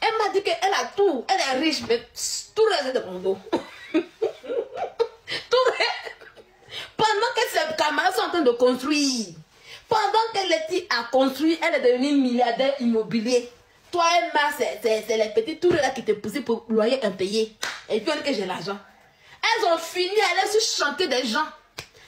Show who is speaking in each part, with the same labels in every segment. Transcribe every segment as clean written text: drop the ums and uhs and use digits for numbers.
Speaker 1: Elle m'a dit qu'elle a tout. Elle est riche, mais tout reste de mon dos. Pendant que ses camarades sont en train de construire, pendant que Letty a construit, elle est devenue milliardaire immobilier. Toi, Emma, c'est les petits tours là qui te poussent pour loyer impayé. Et puis on dit que j'ai l'argent. Elles ont fini à aller se chanter des gens.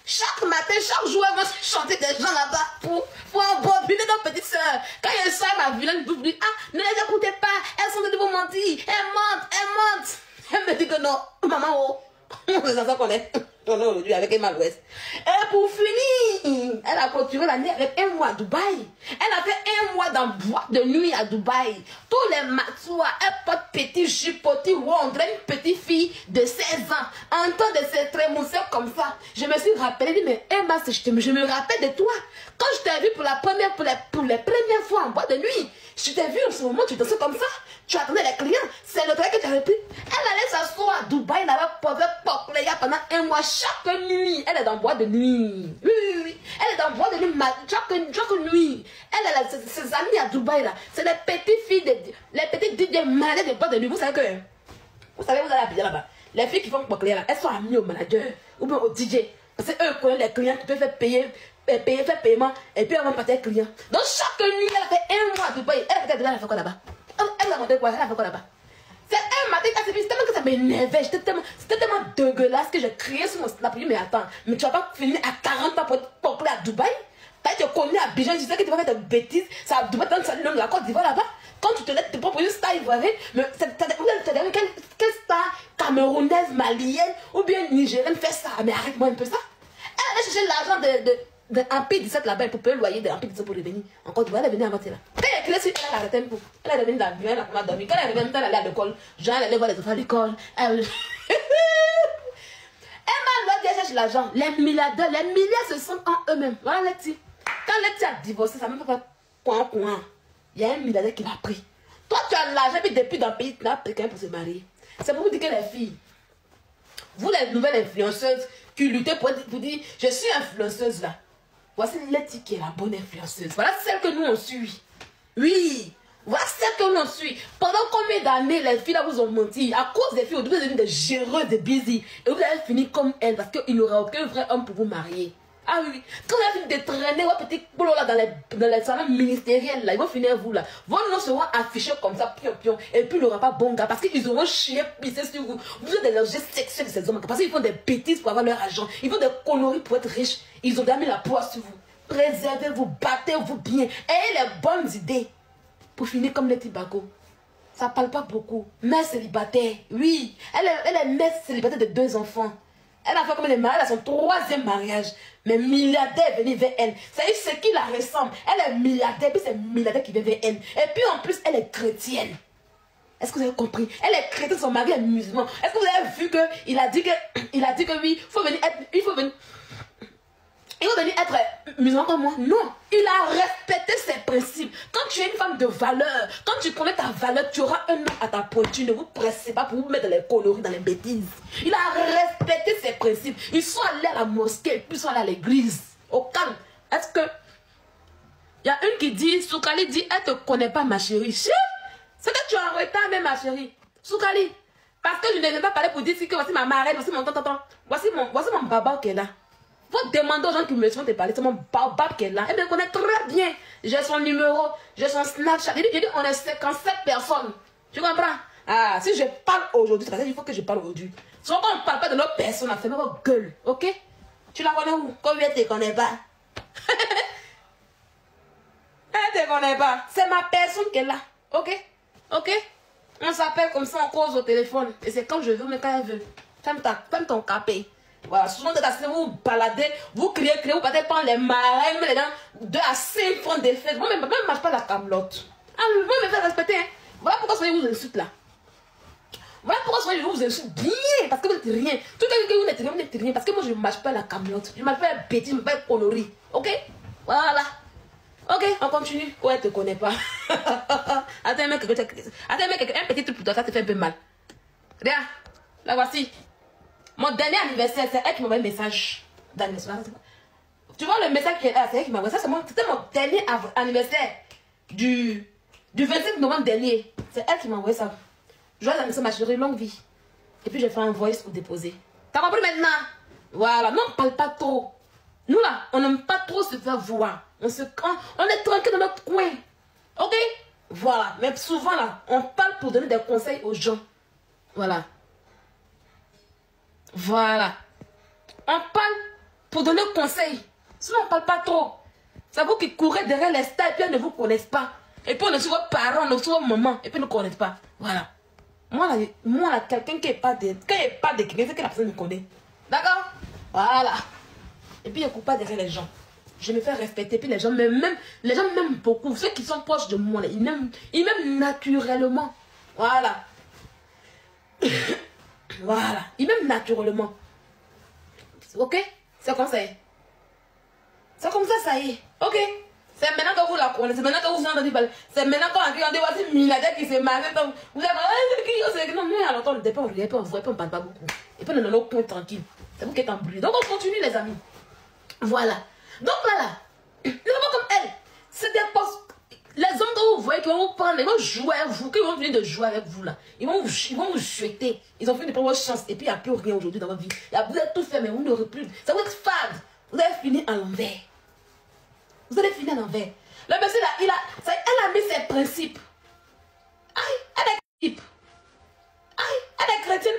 Speaker 1: Chaque matin, chaque jour, elles vont se chanter des gens là-bas pour embobiner nos petites soeurs. Quand il y a une soeur, ma vilaine double dit, ah, ne les écoutez pas, elles sont de vous mentir, elles mentent. Elle me dit que non, maman, oh, c'est ça qu'on est. On est aujourd'hui avec Emma West. Et pour finir, elle a clôturé l'année avec un mois à Dubaï. Elle a fait un mois dans boîte de nuit à Dubaï. Tous les matouas, elle porte petit jupe, petit haut, on dirait une petite fille de 16 ans. En temps de se trémousser comme ça, je me suis rappelé, dit, mais Emma, je me rappelle de toi. Quand je t'ai vu pour les premières fois en boîte de nuit, je t'ai vu en ce moment, tu dansais comme ça. Tu attendais les clients. C'est le travail que tu avais pris. Elle allait s'asseoir à Dubaï, là-bas, pendant un mois, chaque nuit. Elle est dans boîte de nuit. Oui. Elle est dans boîte de nuit, chaque nuit. Elle a ses amis à Dubaï, là. C'est les petites filles, les petites DJ malades de boîte de nuit. Vous savez, vous allez habiller là-bas. Les filles qui font Poclé, là, elles sont amies au manager ou bien au DJ. Parce que eux connaissent les clients qui peuvent faire faire paiement et puis elles vont partir les clients. Donc chaque nuit, elle a fait un mois à Dubaï. Elle a fait quoi là-bas? Elle a monté quoi? Elle a fait quoi là-bas? C'est un matin, c'est tellement que ça m'énervait. C'était tellement dégueulasse que j'ai crié sur mon snap. Mais attends, mais tu vas pas finir à 40 ans pour aller à Dubaï? Quand tu connais à Abidjan, tu sais que tu vas faire des bêtises. Ça a Dubaï dans le la Côte d'Ivoire là-bas. Quand tu te lèves, tu prends pour une star ivoirienne, mais quelle star camerounaise, malienne ou bien nigérienne fait ça? Mais arrête-moi un peu ça. Elle allait chercher l'argent de P17 là-bas pour payer le loyer de P17 pour revenir. Encore, tu vois, elle est venue avant là. Quand elle est sur elle a arrêté un peu. Elle est venue dans l'avion, elle a dormi. Quand elle est venue, elle allait à l'école. Genre, elle allait voir les enfants à l'école. Elle m'a dit, elle cherche l'argent. Les milliardaires se sont en eux-mêmes. Voilà, Letty. Quand Letty a divorcé, ça ne m'a pas fait coin. Il y a un milliardaire qui l'a pris. Toi, tu as l'argent, puis depuis dans le pays, tu n'as pas quelqu'un pour se marier. C'est pour vous dire que les filles, vous les nouvelles influenceuses qui luttez pour dire, je suis influenceuse là. Voici Letty qui est la bonne influenceuse. Voilà celle que nous on suit. Oui. Voilà celle que nous on suit. Pendant combien d'années les filles là vous ont menti? À cause des filles, vous devenez des géreuses de busy. Et vous allez finir comme elles parce qu'il n'y aura aucun vrai homme pour vous marier. Ah oui. Quand vous allez finir de traîner votre petit boulot là dans les salons ministériels là, ils vont finir vous là. Vos noms seront affichés comme ça, pion. Et puis il n'y aura pas bon gars parce qu'ils auront chié, pissé sur vous. Vous êtes des objets sexuels de ces hommes parce qu'ils font des bêtises pour avoir leur argent. Ils font des conneries pour être riches. Ils ont mis la poisse sur vous. Préservez-vous, battez-vous bien. Ayez les bonnes idées. Pour finir comme les Tibago. Ça parle pas beaucoup. Mère célibataire. Oui. Elle est mère célibataire de 2 enfants. Elle a fait comme elle est mariée à son 3e mariage. Mais milliardaire est venu vers elle. C'est ce qui la ressemble. Elle est milliardaire, puis c'est milliardaire qui vient vers elle. Et puis en plus, elle est chrétienne. Est-ce que vous avez compris? Elle est chrétienne, son mari est musulman. Est-ce que vous avez vu qu'il a dit que oui, il faut venir être musulman comme moi? Non. Il a respecté ses principes. Quand tu es une femme de valeur, quand tu connais ta valeur, tu auras un homme à ta pointure. Ne vous pressez pas pour vous mettre dans les conneries, dans les bêtises. Il a respecté ses principes. Ils sont allés à la mosquée, puis ils sont allés à l'église. Au calme. Est-ce que... Il y a une qui dit, Soukali dit, elle ne te connaît pas ma chérie. C'est que tu es en retard même ma chérie. Soukali. Parce que je ne viens pas parler pour dire que voici ma marraine, voici mon tonton. Voici mon baba qui est là. Faut demander aux gens qui me sont te parler, c'est mon baobab qui est là. Elle me connaît très bien. J'ai son numéro, j'ai son Snapchat. Il dit, on est 57 personnes. Tu comprends? Ah, si je parle aujourd'hui, c'est parce qu'il faut que je parle aujourd'hui. Sinon, quand on ne parle pas de notre personne, on fait même votre gueule. Ok? Tu la connais où? Combien tu ne connais pas? Elle ne te connaît pas. C'est ma personne qui est là. Ok? Ok? On s'appelle comme ça, on cause au téléphone. Et c'est quand je veux, mais quand elle veut. Ferme ton capé. Voilà, souvent vous vous baladez, vous criez, vous partez prendre les marins, les dents, 2 à 5 francs d'effet. Moi, même, je ne marche pas la camelote. Ah, vous me faire respecter. Hein. Voilà pourquoi soyez vous insulte là. Voilà pourquoi soyez vous insulte bien. Parce que vous n'êtes rien. Tout le que vous n'êtes rien. Parce que moi, je ne marche pas la camelote. Je ne marche pas la bêtise, je ne marche pas la connerie. Ok? Voilà. Ok, on continue. Ouais, elle ne te connaît pas. Attends, mec, un petit truc pour toi, ça te fait un peu mal. Regarde, la voici. Mon dernier anniversaire, c'est elle qui m'a envoyé un message d'anniversaire. Tu vois le message qui est là, c'est elle qui m'a envoyé. C'était mon dernier anniversaire du 25 novembre dernier. C'est elle qui m'a envoyé ça. Joyeux anniversaire, ma chérie, longue vie. Et puis, j'ai fait un voice pour déposer. T'as compris maintenant? Voilà, non, on ne parle pas trop. Nous, là, on n'aime pas trop se faire voir. On est tranquille dans notre coin. Ok? Voilà. Mais souvent, là, on parle pour donner des conseils aux gens. Voilà. Voilà. On parle pour donner conseil. Sinon, on ne parle pas trop. C'est vous qui courez derrière les stars et puis elles ne vous connaissent pas. Et puis on est sur vos parents, on est sur vos mamans et puis ils ne connaissent pas. Voilà. Moi, là quelqu'un qui n'est pas de quelqu'un, c'est que la personne me connaît. D'accord? Voilà. Et puis je ne cours pas derrière les gens. Je me fais respecter. Puis les gens m'aiment beaucoup. Ceux qui sont proches de moi, là, ils m'aiment naturellement. Voilà. Voilà. Ils m'aiment naturellement. Ok? C'est comme ça. C'est comme ça, ça y est. Ok? C'est maintenant que vous la connaissez. C'est maintenant que vous entendez parler. C'est maintenant qu'on a des milliardaires qui se marient. Vous avez dit, non, mais alors, on ne dépend, on ne parle pas beaucoup. Et puis, on est dans nos coins tranquilles. C'est vous qui êtes en bruit. Donc, on continue, les amis. Voilà. Donc, là, nous avons comme elle. C'est des postes. Les hommes que vous voyez qui vont vous prendre, ils vont jouer avec vous, qui vont venir de jouer avec vous là. Ils vont vous jeter. Ils ont fini de prendre votre chance. Et puis, il n'y a plus rien aujourd'hui dans votre vie. Vous avez tout fait, mais vous n'aurez plus. Ça va être fade. Vous allez finir à l'envers. Vous allez finir à l'envers. Le monsieur là, elle a mis ses principes. Aïe, elle est chrétienne. Aïe, elle est chrétienne.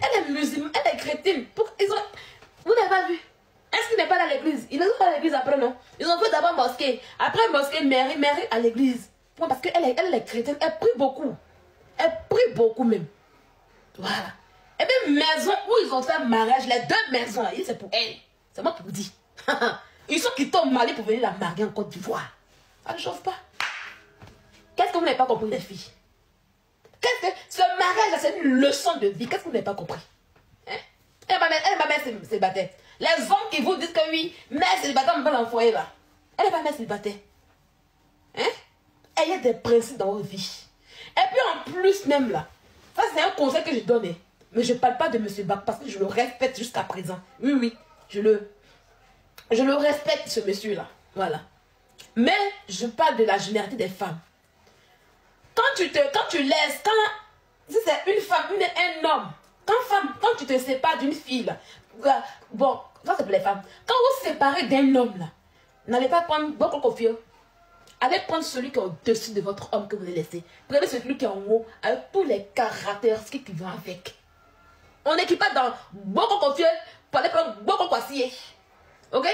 Speaker 1: Elle est musulmane, elle est chrétienne. Vous n'avez pas vu? Est-ce qu'il n'est pas dans l'église? Ils ne sont pas à l'église après, non? Ils ont fait d'abord mosquée. Après mosquée, mairie à l'église. Parce qu'elle est chrétienne, elle prie beaucoup. Elle prie beaucoup même. Voilà. Et même maison où ils ont fait un mariage, les deux maisons là, c'est pour elle. C'est moi qui vous dis. Ils sont quittés au Mali pour venir la marier en Côte d'Ivoire. Ça ne chauffe pas. Qu'est-ce que vous n'avez pas compris, les filles? Ce mariage-là, c'est une leçon de vie. Qu'est-ce que vous n'avez pas compris? Hein? Elle est ma mère célibataire. Les hommes qui vous disent que oui, mère célibataire, on peut l'envoyer là. Elle est pas mère célibataire. Hein? Ayez des principes dans votre vie. Et puis en plus même là, ça c'est un conseil que je donne. Mais je ne parle pas de M. Bach parce que je le respecte jusqu'à présent. Oui, oui. Je le respecte, ce monsieur-là. Voilà. Mais je parle de la généralité des femmes. Quand tu laisses, si c'est une femme, un homme, quand tu te sépares d'une fille, là, bon, ça c'est pour les femmes. Quand vous séparez d'un homme, là, n'allez pas prendre beaucoup de confiance. Allez prendre celui qui est au-dessus de votre homme que vous avez laissé. Prenez celui qui est en haut, avec tous les caractéristiques qui vont avec. On n'équipe pas dans beaucoup de confiance pour aller prendre beaucoup de confiance. Ok?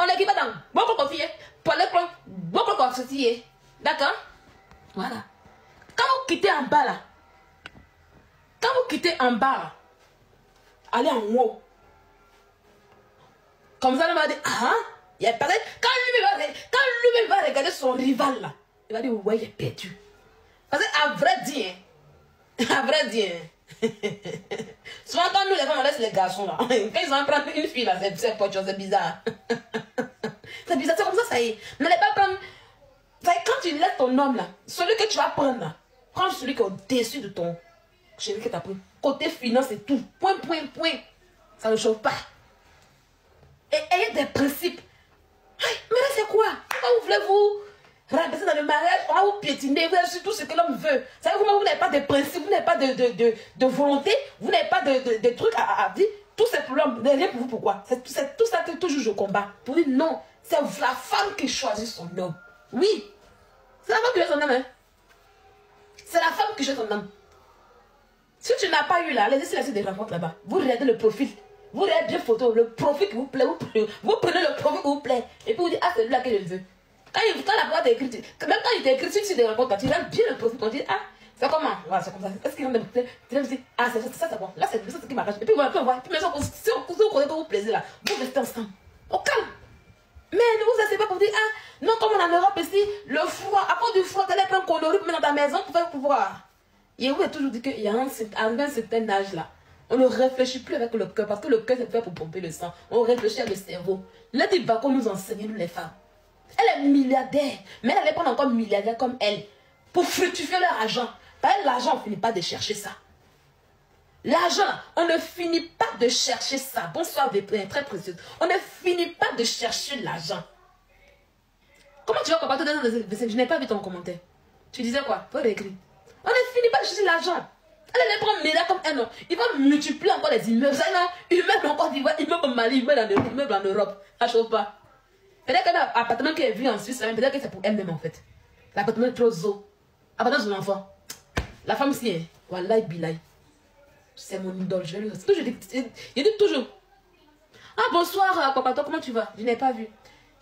Speaker 1: On n'équipe pas dans beaucoup de confiance pour aller prendre beaucoup de confiance. D'accord? Voilà. Quand vous quittez en bas là, allez en haut. Comme ça, on va dire, ah, il y a pas. Quand lui-même va regarder son rival là, il va dire, ouais, j'ai perdu. Parce qu'à vrai dire, souvent quand nous les femmes on laisse les garçons là, quand ils vont prendre une fille là, c'est bizarre. C'est bizarre, c'est comme ça, ça y est. N'allez pas prendre. Quand tu laisses ton homme là, celui que tu vas prendre là, prends celui qui est au-dessus de ton chéri que tu as pris. Côté finance et tout. Point. Ça ne chauffe pas. Et ayez des principes. Mais là, c'est quoi? Pourquoi vous voulez vous rabaisser dans le mariage? On va vous piétiner. Vous avez surtout ce que l'homme veut. Vous n'avez pas de principes, vous n'avez pas de volonté, vous n'avez pas de trucs à dire. Tous ces problèmes, rien pour vous. Pourquoi? C'est tout ça que toujours je combats. Pour dire non, c'est la femme qui choisit son homme. Oui. C'est la femme qui choisit son homme. Hein? C'est la femme qui choisit son homme. Si tu n'as pas eu là, allez-y sur la site des rencontres là-bas. Vous regardez le profil. Vous regardez bien photo, le profil qui vous plaît. Vous prenez le profil qui vous plaît. Et puis vous dites, ah, c'est lui-là que je veux. Quand la boîte est écrite, même quand il t'est écrit sur le site des rencontres, tu regardes bien le profil. Tu dis, ah, c'est comment? Voilà, c'est comme ça. Est-ce qu'il y a un tu dis, ah, c'est ça, c'est bon. Là, c'est ça qui m'arrache. Et puis voilà, puis on voit. Puis mais si vous connaissez pas vos plaisirs là, vous restez ensemble. Au calme. Mais ne vous asseyez pas pour dire, ah, non, comme on est en Europe ici, le froid, à cause du froid, tu allais prendre un coloris pour mettre dans ta maison pour faire pouvoir. Et vous avez toujours dit qu'il y a un certain âge là, on ne réfléchit plus avec le cœur, parce que le cœur c'est fait pour pomper le sang. On réfléchit avec le cerveau. Là, il va nous enseigner, nous les femmes. Elle est milliardaire, mais elle allait prendre encore milliardaire comme elle, pour fructifier leur argent. Parce que l'argent, on ne finit pas de chercher ça. L'argent, on ne finit pas de chercher ça. Bonsoir, très précieuse. On ne finit pas de chercher l'argent. Comment tu vas comparer je n'ai pas vu ton commentaire. Tu disais quoi? Faut réécrire. On ne finit pas de chercher l'argent. Elle les prend médaille comme un an. Il va multiplier encore les immeubles. Immeubles en Côte d'Ivoire, immeubles au Mali, immeubles en Europe. Ça ne chauffe pas. Peut-être qu'un appartement qui est vu en Suisse, peut-être que c'est pour elle-même en fait. L'appartement est trop zo. Appartement de son enfant. La femme si est. Wallahi bilay. C'est mon idole. Je dis toujours. Ah bonsoir, papa, comment tu vas? Je n'ai pas vu.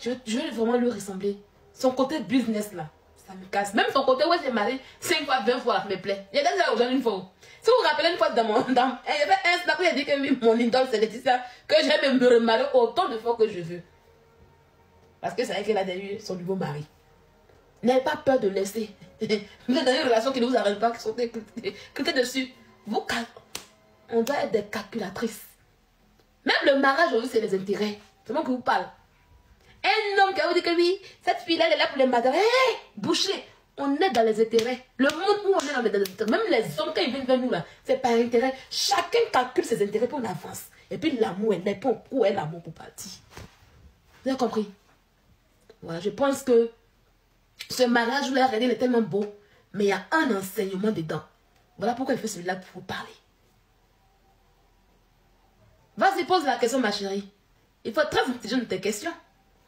Speaker 1: Je vais vraiment lui ressembler. Son côté business là. Ça me casse. Même son côté où elle s'est mariée 5 fois, 20 fois, me plaît. Il y a déjà aujourd'hui une fois. Si vous vous rappelez une fois dans mon... il y avait un snap où il a dit que oui, mon idole c'est Laetitia. Que j'aime me remarier autant de fois que je veux. Parce que c'est vrai qu'elle a eu son nouveau mari. N'ayez pas peur de laisser. Vous êtes dans une relation qui ne vous arrête pas, qui sont cliquez dessus. Vous, on doit être des calculatrices. Même le mariage aujourd'hui, c'est les intérêts. C'est moi qui vous parle. Un homme qui va vous dire que oui, cette fille-là, elle est là pour les matériaux. Hé, boucher, on est dans les intérêts. Le monde où on est dans les intérêts. Même les hommes, quand ils viennent vers nous, là, c'est par intérêt. Chacun calcule ses intérêts pour on avance. Et puis l'amour, elle n'est pas où est l'amour pour partir. Vous avez compris? Voilà, je pense que ce mariage où la reine est tellement beau, mais il y a un enseignement dedans. Voilà pourquoi il fait celui-là pour vous parler. Vas-y, pose la question, ma chérie. Il faut être très intelligent de tes questions.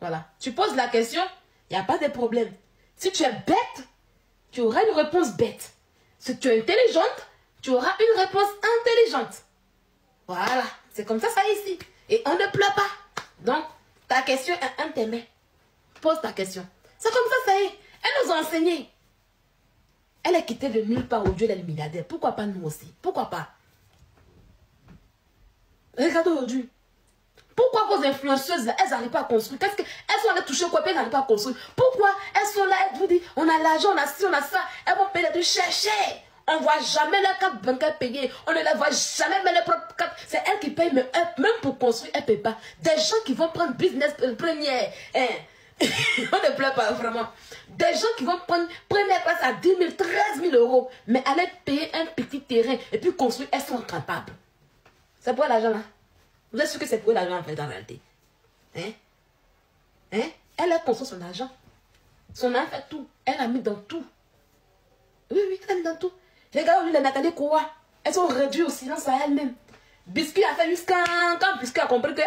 Speaker 1: Voilà. Tu poses la question, il n'y a pas de problème. Si tu es bête, tu auras une réponse bête. Si tu es intelligente, tu auras une réponse intelligente. Voilà. C'est comme ça ici. Et on ne pleure pas. Donc, ta question est un thème. Pose ta question. C'est comme ça y est. Elle nous a enseigné. Elle est quittée de nulle part au Dieu des milliardaires. Pourquoi pas nous aussi? Pourquoi pas? Regardez aujourd'hui. Pourquoi vos influenceuses, elles n'arrivent pas à construire? Qu'est-ce que elles sont allées toucher quoi? Elles n'arrivent pas à construire. Pourquoi elles sont là? Elles vous disent, on a l'argent, on a ci, on a ça. Elles vont payer de chercher. On ne voit jamais la carte bancaire payée. On ne la voit jamais, mais les propres cartes. C'est elles qui payent, mais elles, même pour construire, elles ne payent pas. Des gens qui vont prendre business première. Hein? On ne pleure pas vraiment. Des gens qui vont prendre première classe à 10 000, 13 000 euros, mais aller payer un petit terrain et puis construire, elles sont capables. C'est pour l'argent là. Vous êtes sûr que c'est pour l'argent en fait en réalité? Hein? Hein? Elle a construit son argent. Son argent fait tout. Elle a mis dans tout. Oui, oui, elle a mis dans tout. Regarde les Nathalie Koua. Elles sont réduites au silence à elles-mêmes. Biscuit a fait jusqu'à quand Biscuit a compris que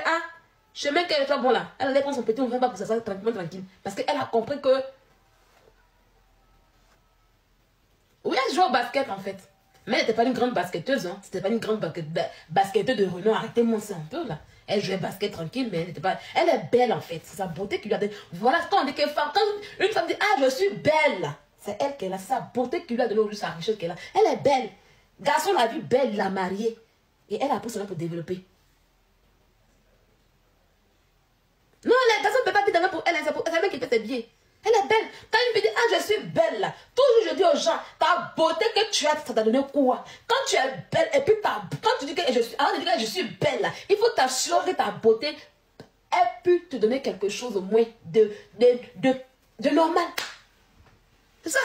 Speaker 1: chemin qu'elle est pas bon là. Elle allait prendre son petit, on ne va pas pour ça tranquille. Parce qu'elle a compris que. Oui, elle joue au basket en fait. Mais elle n'était pas une grande basketteuse. Hein. C'était pas une grande basketteuse de renom. Arrêtez-moi ça un peu là. Elle jouait basket tranquille, mais elle n'était pas. Elle est belle en fait. C'est sa beauté qui lui a donné. Voilà quand on dit qu'une femme. Quand une femme dit ah, je suis belle. C'est elle qui a sa beauté qui lui a donné aujourd'hui sa richesse qu'elle a. Elle est belle. Garçon l'a vu belle, l'a mariée. Et elle a pris cela pour développer. Non, les garçons ne peuvent pas dire pour elle. C'est elle qui fait ses billets. Elle est belle. Quand il me dit, ah, je suis belle là. Toujours je dis aux gens, ta beauté que tu as, ça t'a donné quoi? Quand tu es belle, et puis quand tu dis que je suis, avant de dire que je suis belle là, il faut t'assurer que ta beauté ait pu te donner quelque chose au moins de normal. C'est ça.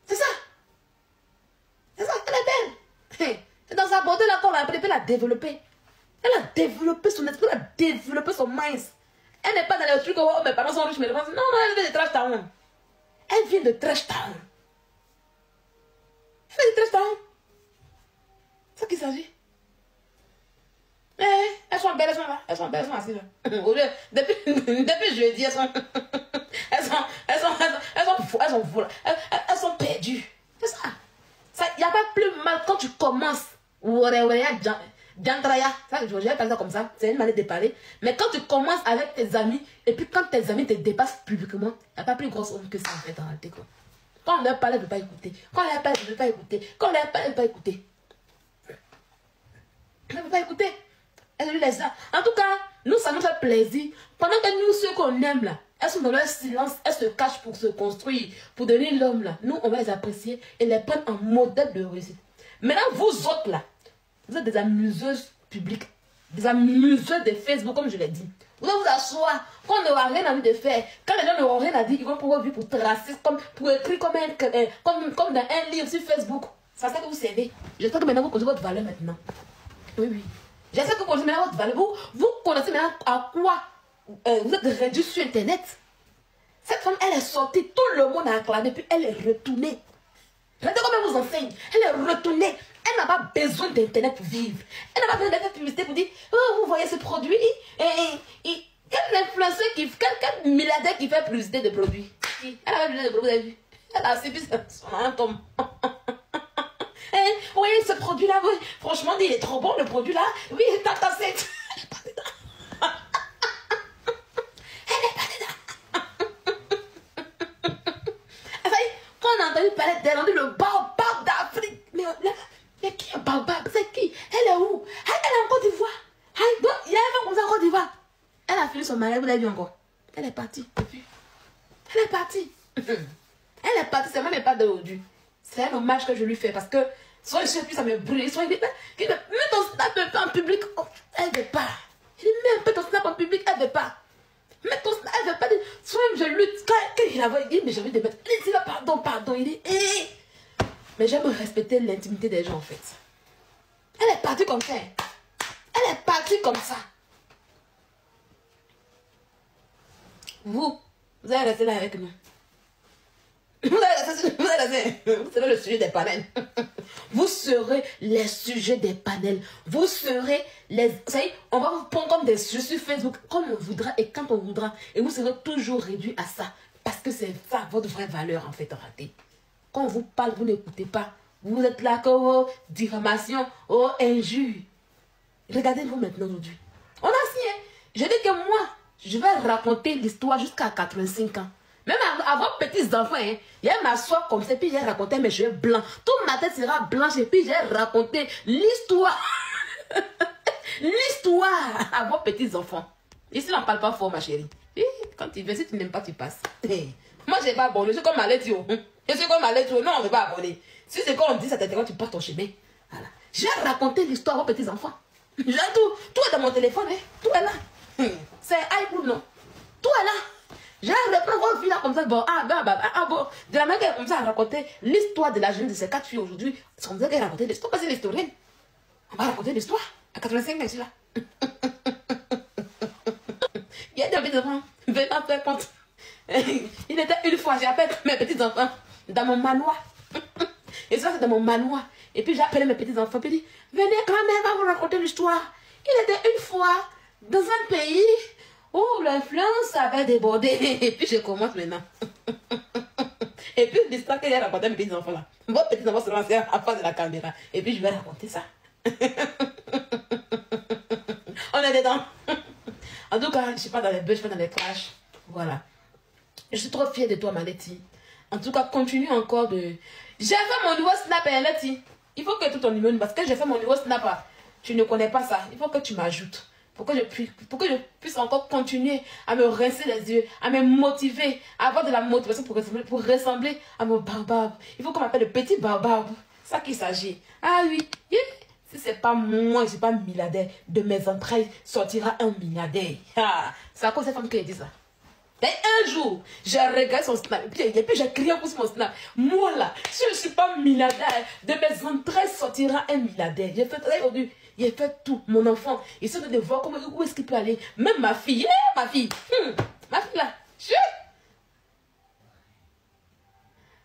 Speaker 1: C'est ça. C'est ça, elle est belle. C'est dans sa beauté là qu'on l'a appelée, elle a développé. Elle a développé son esprit, elle a développé son mind. Elle n'est pas dans les trucs où oh, mes parents sont riches, mais les parents... Non, elle vient de Trash Town. Elle vient de Trash Town. Elle vient de Trash Town. C'est ça qu'il s'agit. Elles sont belles, elles sont là. Elles sont belles, elles sont assises là. Depuis jeudi, elles sont... Elles sont perdues. C'est ça. Il n'y a pas plus mal quand tu commences. Diandraya, ça, je vais parler comme ça, c'est une manière de parler. Mais quand tu commences avec tes amis, et puis quand tes amis te dépassent publiquement, il n'y a pas plus grosse honte que ça en fait en réalité. Quoi. Quand on leur parle, elle ne veut pas écouter. Quand on leur parle, elle ne veut pas écouter. Quand on leur parle, elle ne veut pas écouter. Elle ne veut pas écouter. Elle lui laisse ça. En tout cas, nous, ça nous fait plaisir. Pendant que nous, ceux qu'on aime là, elles sont dans leur silence, elles se cachent pour se construire, pour devenir l'homme là. Nous, on va les apprécier et les prendre en modèle de réussite. Maintenant, vous autres là, vous êtes des amuseuses publiques, des amuseuses de Facebook, comme je l'ai dit. Vous allez vous asseoir, quand on n'aura rien envie de faire, quand les gens n'auront rien à dire, ils vont pouvoir vivre pour tracer, pour écrire comme dans un livre sur Facebook. C'est ça que vous savez. J'espère que maintenant vous connaissez votre valeur maintenant. Oui, oui. J'espère que vous connaissez maintenant votre valeur. Vous connaissez maintenant à quoi vous êtes réduit sur Internet. Cette femme, elle est sortie, tout le monde a acclamé, puis elle est retournée. Regardez comment elle vous enseigne. Elle est retournée. Elle n'a pas besoin d'Internet pour vivre. Elle n'a pas besoin de publicité pour dire, oh, vous voyez ce produit. Quel influenceur quel milliardaire qui fait publicité de produits? Elle n'a pas besoin de produits, vous avez vu? Elle a suivi son atome. Vous voyez ce produit-là, franchement, il est trop bon le produit-là. Oui, t'as cassé. Quand on a entendu parler d'elle, on dit le baobab d'Afrique. Mais qui est baobab? C'est qui? Elle est où? Elle est en Côte d'Ivoire. Il y a un comme ça en Côte d'Ivoire. Elle a fini son mariage, vous l'avez vu encore. Elle est partie. Elle est partie. Elle est partie, c'est même pas d'aujourd'hui. C'est un hommage que je lui fais parce que soit je sais plus, ça me brûle. Soit il dit, mets ton snap un peu en public. Oh, elle ne veut pas. Il dit, mets un peu ton snap en public, elle ne veut pas. Mets ton snap, elle ne veut pas. Soit je lutte. Quand il la voit, il dit, mais j'ai envie de mettre. Il dit, pardon. Il dit, mais j'aime respecter l'intimité des gens en fait. Elle est partie comme ça. Elle est partie comme ça. Vous allez rester là avec nous. Vous serez le sujet des panels. Vous serez les sujets des panels. Vous serez les... Vous savez, on va vous prendre comme des sujets sur Facebook, comme on voudra et quand on voudra. Et vous serez toujours réduit à ça. Parce que c'est ça votre vraie valeur en fait en réalité. Quand on vous parle, vous n'écoutez pas. Vous êtes là que oh, diffamation, oh, injure. Regardez-vous maintenant aujourd'hui. On a signé. Je dis que moi, je vais raconter l'histoire jusqu'à 85 ans. Même avant petits-enfants, hein, il m'assoit comme ça, puis j'ai raconté mes cheveux blancs. Toute ma tête sera blanche, et puis j'ai raconté l'histoire. L'histoire à vos petits-enfants. Ici, on ne parle pas fort, ma chérie. Et quand tu veux, si tu n'aimes pas, tu passes. Moi, je n'ai pas abonné. Je suis comme Malétio. Je suis comme Malétio. Non, on ne veut pas abonner. Si c'est quand on dit ça t'intéresse, tu pars ton chemin. Voilà. J'ai raconté l'histoire à vos petits-enfants. J'ai tout. Tout est dans mon téléphone. Hein. Tout est là. C'est iCloud, non? Tout est là. J'ai repris votre vie là comme ça. Bon, bon. De la manière qu'elle comme ça a raconté l'histoire de la jeune de ces 4 filles aujourd'hui. C'est comme ça qu'elle a raconté l'histoire. Parce que c'est l'historienne. On va raconter l'histoire. À 85 ans, ici là. Il y a des petits-enfants. Venez en faire compte. Il était une fois, j'appelle mes petits-enfants dans mon manoir. Et ça, c'est dans mon manoir. Et puis j'appelle mes petits-enfants. Puis je dis, venez, grand-mère va vous raconter l'histoire. Il était une fois dans un pays où l'influence avait débordé. Et puis je commence maintenant. Et puis l'histoire que j'ai racontée à mes petits-enfants là. Vos petits-enfants se lancent à face de la caméra. Et puis je vais raconter ça. On est dedans. En tout cas, je ne suis pas dans les buzz, je suis pas dans les clashs. Voilà. Je suis trop fière de toi, Maléti. En tout cas, continue encore de... J'ai fait mon nouveau snap, Maléti. Il faut que tout ton numéro... Parce que j'ai fait mon nouveau snap, tu ne connais pas ça. Il faut que tu m'ajoutes. Pour que je puisse encore continuer à me rincer les yeux, à me motiver, à avoir de la motivation pour ressembler à mon baobab. Il faut qu'on m'appelle le petit baobab. C'est ça qu'il s'agit. Ah oui. Yeah. Si ce n'est pas moi, je ne suis pas milliardaire, de mes entrailles sortira un milliardaire. Ah, c'est à cause de cette femme qui a dit ça. Et un jour, j'ai regardé son snap, et puis j'ai crié pour mon snap. Moi là, si je ne suis pas milliardaire, de mes entrailles sortira un milliardaire. J'ai fait ça aujourd'hui. J'ai fait tout, mon enfant. Il s'est de voir comment, où est-ce qu'il peut aller. Même ma fille, ma fille là.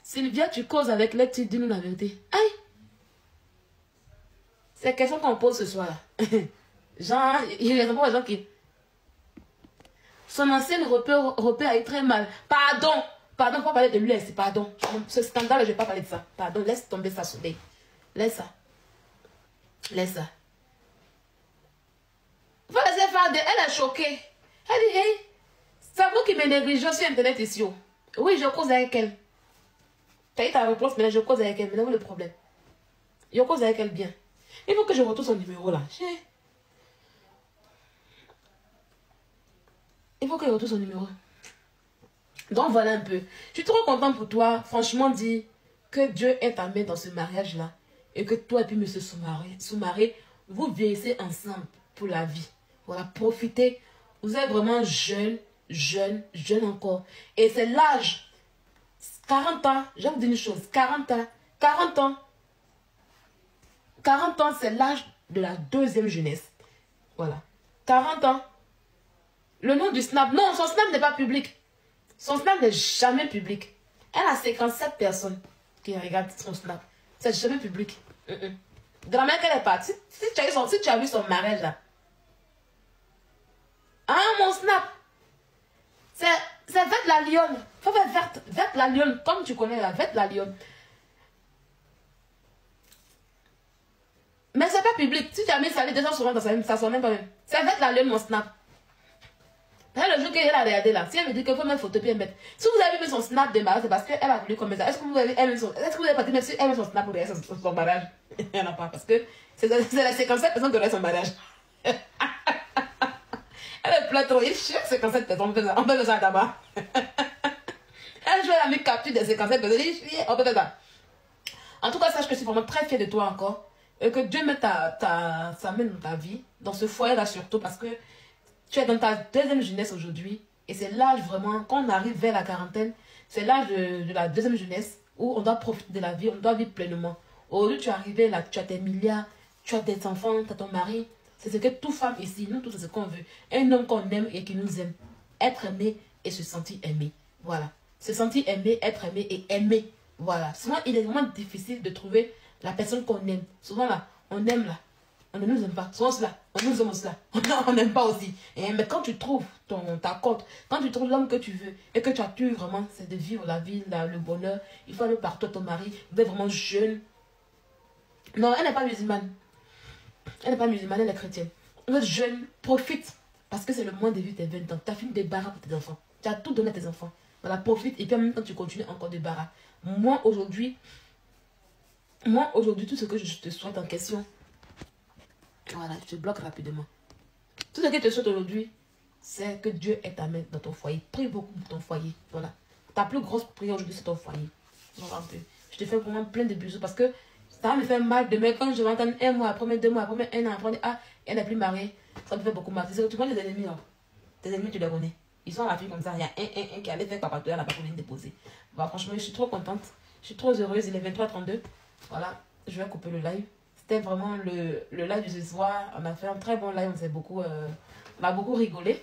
Speaker 1: Sylvia, tu causes avec les petits, dis-nous la vérité. Aïe. C'est la question qu'on pose ce soir là. Genre, il répond aux gens qui... Son ancienne repère a eu très mal. Pardon, faut pas parler de lui, c'est pardon. Ce scandale, je ne vais pas parler de ça. Pardon, laisse tomber ça, Soleil. Laisse ça. Laisse ça. Faut laisser faire de... Elle est choquée. Elle dit, hey, c'est vous qui me négligez sur Internet ici. Oui, je cause avec elle. Tu as eu ta réponse, mais là, je cause avec elle. Mais là, où est le problème? Je cause avec elle bien. Il faut que je retrouve son numéro là. Il faut que je retrouve son numéro. Donc voilà un peu. Je suis trop contente pour toi. Franchement, dis que Dieu est ta main dans ce mariage-là. Et que toi et puis monsieur Soumaré, vous vieillissez ensemble pour la vie. Voilà, profitez. Vous êtes vraiment jeune encore. Et c'est l'âge. 40 ans, je vais vous dire une chose. 40 ans, c'est l'âge de la deuxième jeunesse. Voilà. 40 ans. Le nom du snap. Non, son snap n'est pas public. Son Snap n'est jamais public. Elle a 57 personnes qui regardent son Snap. C'est jamais public. De la manière qu'elle est partie, si tu as vu son mariage là. Ah, mon Snap. C'est Vette la Lionne. Faut faire Vette la Lionne. Comme tu connais la Vette la Lionne. Mais c'est pas public. Si tu as mis ça, les gens souvent dans ça sonne même pas même. C'est Vette la Lionne, mon Snap. Le jour qu'elle a regardé là, si elle me dit qu'il faut mettre photo puis elle met. Si vous avez vu son Snap de mariage, c'est parce qu'elle a voulu comme ça. Est-ce que vous avez aimé pas dit même si elle aime son Snap pour regarder son mariage? Il n'y en a pas parce que c'est la 57 personnes qui auraient son mariage. Elle est plein trop. Il cherche 57 personnes. On peut faire ça d'abord. Elle joue la capture des 57 personnes. On peut faire ça. En tout cas, sache que je suis vraiment très fière de toi encore. Et que Dieu met sa main dans ta vie, dans ce foyer-là surtout, parce que tu es dans ta deuxième jeunesse aujourd'hui. Et c'est l'âge vraiment, quand on arrive vers la quarantaine, c'est l'âge de la deuxième jeunesse où on doit profiter de la vie, on doit vivre pleinement. Aujourd'hui, tu es arrivé là, tu as tes milliards, tu as des enfants, tu as ton mari. C'est ce que toute femme ici, nous tous, c'est ce qu'on veut. Un homme qu'on aime et qui nous aime. Être aimé et se sentir aimé. Voilà. Se sentir aimé, être aimé et aimer. Voilà. Souvent, il est vraiment difficile de trouver la personne qu'on aime. Souvent là, on aime là. On ne nous aime pas. Souvent cela. On nous aime cela. On n'aime pas aussi. Mais quand tu trouves ta cote, quand tu trouves l'homme que tu veux et que tu as pu vraiment, c'est de vivre la vie, le bonheur, il faut aller partout à ton mari. Vous êtes vraiment jeune. Non, elle n'est pas musulmane. Elle n'est pas musulmane, elle est chrétienne. Vous êtes jeune, profite. Parce que c'est le moment de vivre tes 20 ans. Tu as fini des barras pour tes enfants. Tu as tout donné à tes enfants. Voilà, profite. Et puis en même temps, tu continues encore des barras. Moi, aujourd'hui, tout ce que je te souhaite en question, voilà, je te bloque rapidement. Tout ce que je te souhaite aujourd'hui, c'est que Dieu ait ta main dans ton foyer. Prie beaucoup pour ton foyer. Voilà. Ta plus grosse prière aujourd'hui, c'est ton foyer. Je te fais vraiment plein de bisous parce que ça va me faire mal demain quand je vais entendre un mois après, 2 mois après, 1 an après, ah, elle n'est plus mariée. Ça me fait beaucoup mal. Tu connais les ennemis, là. Tes ennemis, tu les connais. Ils sont à la fille comme ça. Il y a un qui allait faire papa, elle n'a pas voulu déposer. Bah, franchement, je suis trop contente. Je suis trop heureuse. Il est 23h32. Voilà, je vais couper le live. C'était vraiment le live de ce soir. On a fait un très bon live. On a beaucoup rigolé.